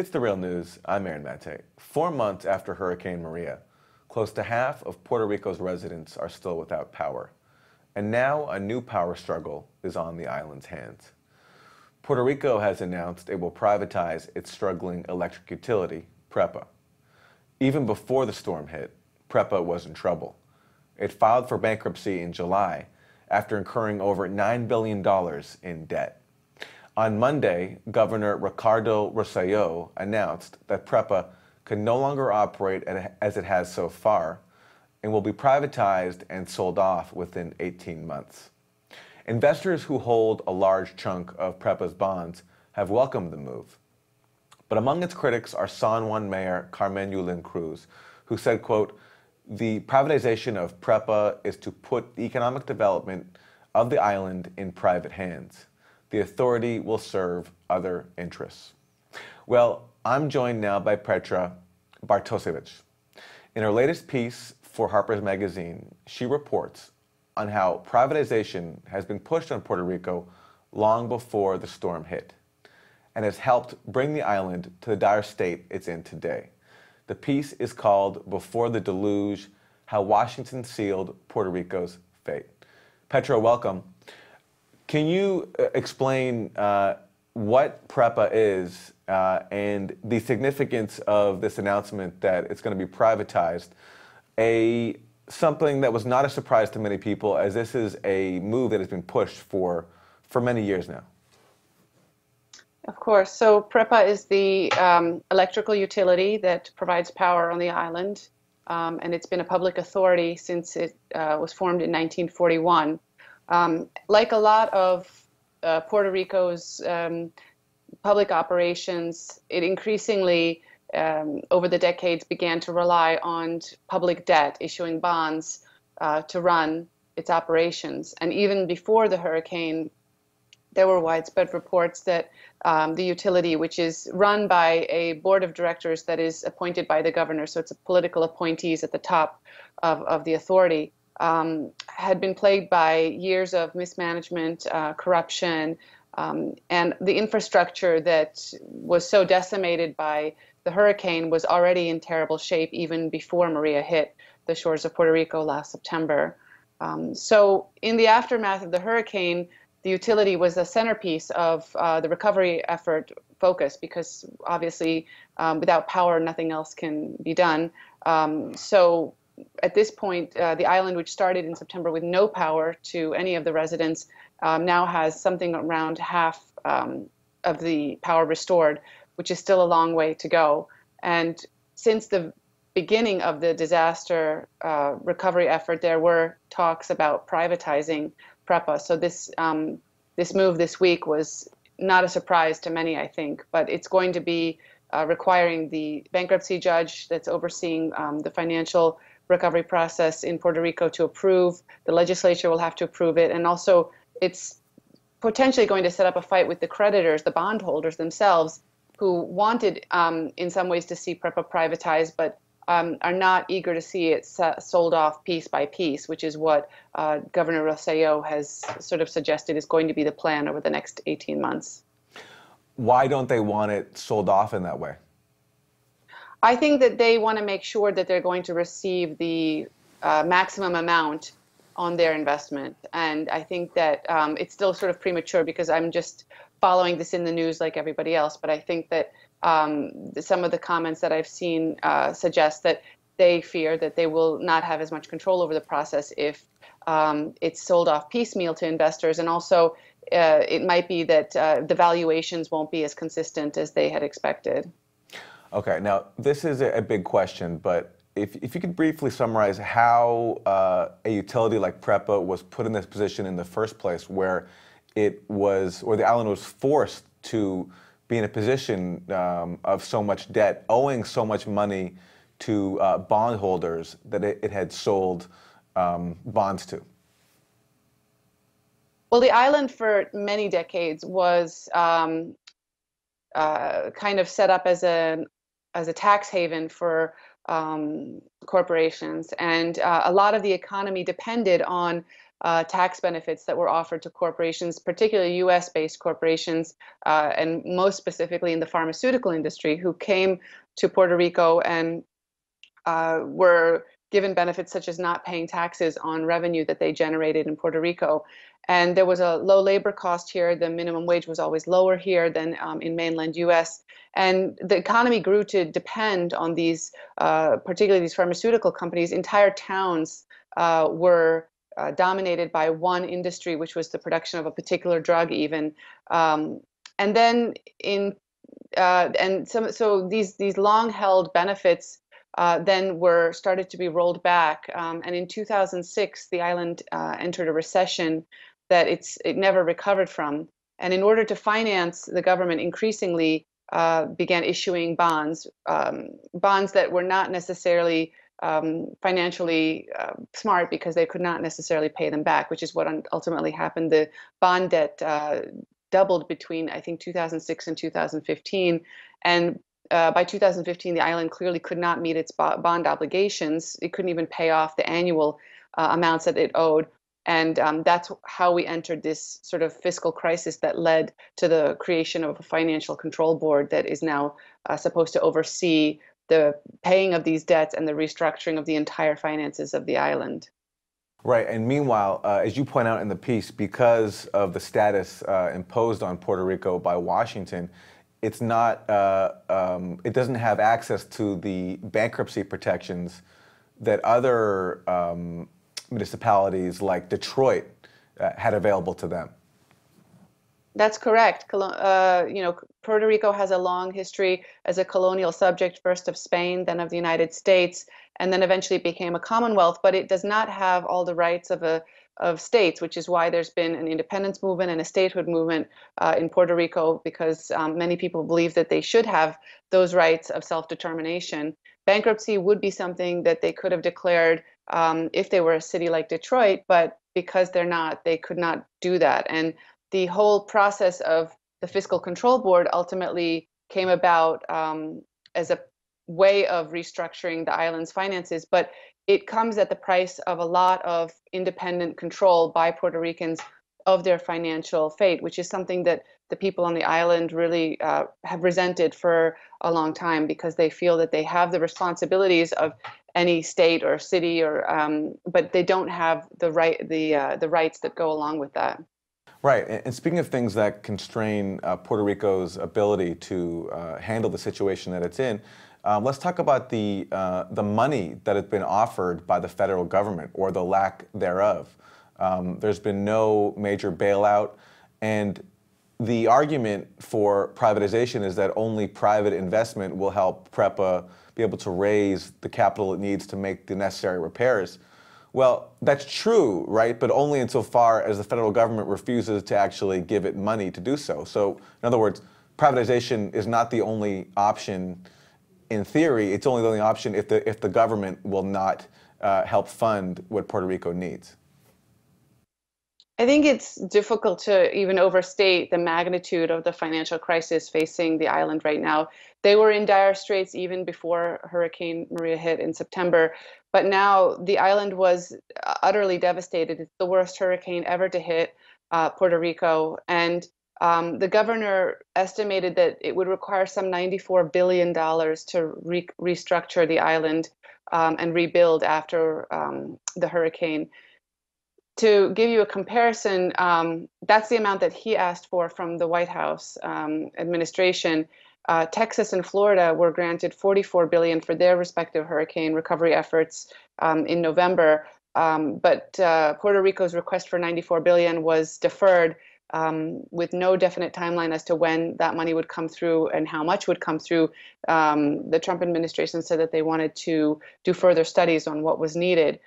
It's the real news. I'm Aaron Mate. 4 months after Hurricane Maria, close to half of Puerto Rico's residents are still without power. And now a new power struggle is on the island's hands. Puerto Rico has announced it will privatize its struggling electric utility, PREPA. Even before the storm hit, PREPA was in trouble. It filed for bankruptcy in July after incurring over $9 billion in debt. On Monday, Governor Ricardo Rosselló announced that PREPA can no longer operate as it has so far and will be privatized and sold off within 18 months. Investors who hold a large chunk of PREPA's bonds have welcomed the move. But among its critics are San Juan Mayor Carmen Yulín Cruz, who said, quote, "The privatization of PREPA is to put the economic development of the island in private hands. The authority will serve other interests." Well, I'm joined now by Petra Bartosiewicz. In her latest piece for Harper's magazine, she reports on how privatization has been pushed on Puerto Rico long before the storm hit and has helped bring the island to the dire state it's in today. The piece is called "Before the Deluge: How Washington Sealed Puerto Rico's Fate." Petra, welcome. Can you explain what PREPA is and the significance of this announcement that it's going to be privatized, something that was not a surprise to many people, as this is a move that has been pushed for many years now? Of course. So PREPA is the electrical utility that provides power on the island, and it's been a public authority since it was formed in 1941. Like a lot of Puerto Rico's public operations, it increasingly, over the decades, began to rely on public debt, issuing bonds to run its operations. And even before the hurricane, there were widespread reports that the utility, which is run by a board of directors that is appointed by the governor, so it's a political appointees at the top of the authority, had been plagued by years of mismanagement, corruption, and the infrastructure that was so decimated by the hurricane was already in terrible shape even before Maria hit the shores of Puerto Rico last September. So in the aftermath of the hurricane, the utility was the centerpiece of the recovery effort focus, because obviously without power, nothing else can be done. So at this point, the island, which started in September with no power to any of the residents, now has something around half of the power restored, which is still a long way to go. And since the beginning of the disaster recovery effort, there were talks about privatizing PREPA. So this move this week was not a surprise to many, I think, but it's going to be requiring the bankruptcy judge that's overseeing the financial recovery process in Puerto Rico to approve. The legislature will have to approve it, and also it's potentially going to set up a fight with the creditors, the bondholders themselves, who wanted in some ways to see PREPA privatized, but are not eager to see it sold off piece by piece, which is what Governor Rosselló has sort of suggested is going to be the plan over the next 18 months. Why don't they want it sold off in that way? I think that they want to make sure that they're going to receive the maximum amount on their investment. And I think that it's still sort of premature because I'm just following this in the news like everybody else. But I think that some of the comments that I've seen suggest that they fear that they will not have as much control over the process if it's sold off piecemeal to investors. And also, it might be that the valuations won't be as consistent as they had expected. Okay, now this is a big question, but if you could briefly summarize how a utility like PREPA was put in this position in the first place, where the island was forced to be in a position of so much debt, owing so much money to bondholders that it had sold bonds to. Well, the island for many decades was kind of set up as a tax haven for corporations, and a lot of the economy depended on tax benefits that were offered to corporations, particularly US-based corporations, and most specifically in the pharmaceutical industry, who came to Puerto Rico and were given benefits such as not paying taxes on revenue that they generated in Puerto Rico. And there was a low labor cost here. The minimum wage was always lower here than in mainland US. And the economy grew to depend on these, particularly these pharmaceutical companies. Entire towns were dominated by one industry, which was the production of a particular drug even. And then so these long-held benefits then were started to be rolled back. And in 2006, the island entered a recession that it never recovered from. And in order to finance, the government increasingly began issuing bonds, bonds that were not necessarily financially smart because they could not necessarily pay them back, which is what ultimately happened. The bond debt doubled between, I think, 2006 and 2015. And by 2015, the island clearly could not meet its bond obligations. It couldn't even pay off the annual amounts that it owed. And that's how we entered this sort of fiscal crisis that led to the creation of a financial control board that is now supposed to oversee the paying of these debts and the restructuring of the entire finances of the island. Right, and meanwhile, as you point out in the piece, because of the status imposed on Puerto Rico by Washington, it's not, it doesn't have access to the bankruptcy protections that other municipalities like Detroit had available to them. That's correct. Puerto Rico has a long history as a colonial subject, first of Spain, then of the United States, and then eventually became a commonwealth. But it does not have all the rights of states, which is why there's been an independence movement and a statehood movement in Puerto Rico, because many people believe that they should have those rights of self-determination. Bankruptcy would be something that they could have declared if they were a city like Detroit, but because they're not, they could not do that. And the whole process of the Fiscal Control Board ultimately came about as a way of restructuring the island's finances, but it comes at the price of a lot of independent control by Puerto Ricans of their financial fate, which is something that the people on the island really have resented for a long time, because they feel that they have the responsibilities of any state or city, but they don't have the rights that go along with that. Right, and speaking of things that constrain Puerto Rico's ability to handle the situation that it's in, let's talk about the money that has been offered by the federal government, or the lack thereof. There's been no major bailout, and the argument for privatization is that only private investment will help PREPA be able to raise the capital it needs to make the necessary repairs. Well, that's true, right? But only insofar as the federal government refuses to actually give it money to do so. So, in other words, privatization is not the only option in theory. It's only the only option if the government will not help fund what Puerto Rico needs. I think it's difficult to even overstate the magnitude of the financial crisis facing the island right now. They were in dire straits even before Hurricane Maria hit in September, but now the island was utterly devastated. It's the worst hurricane ever to hit Puerto Rico, and the governor estimated that it would require some $94 billion to restructure the island and rebuild after the hurricane. To give you a comparison, that's the amount that he asked for from the White House administration. Texas and Florida were granted $44 billion for their respective hurricane recovery efforts in November, but Puerto Rico's request for $94 billion was deferred with no definite timeline as to when that money would come through and how much would come through. The Trump administration said that they wanted to do further studies on what was needed.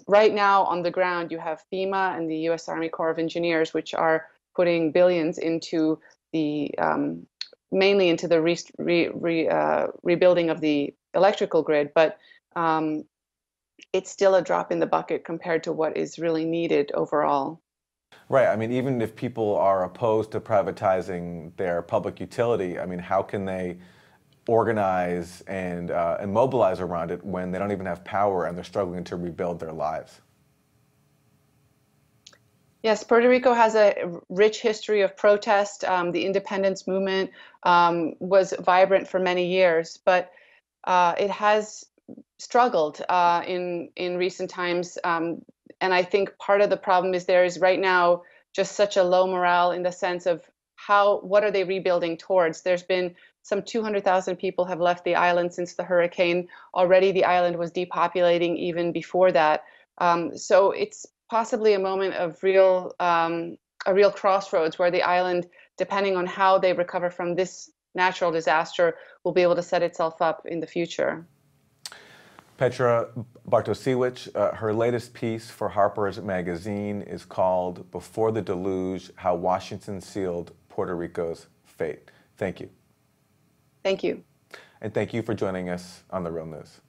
Right now on the ground, you have FEMA and the U.S. Army Corps of Engineers, which are putting billions into the mainly into the rebuilding of the electrical grid, but it's still a drop in the bucket compared to what is really needed overall. Right. I mean, even if people are opposed to privatizing their public utility, I mean, how can they organize and mobilize around it when they don't even have power and they're struggling to rebuild their lives? Yes, Puerto Rico has a rich history of protest. The independence movement was vibrant for many years, but it has struggled in recent times. And I think part of the problem is there is right now just such a low morale in the sense of what are they rebuilding towards? There's been some 200,000 people have left the island since the hurricane. Already the island was depopulating even before that. So it's possibly a moment of a real crossroads where the island, depending on how they recover from this natural disaster, will be able to set itself up in the future. Petra Bartosiewicz, her latest piece for Harper's magazine is called Before the Deluge, How Washington Sealed Puerto Rico's Fate. Thank you. Thank you. And thank you for joining us on The Real News.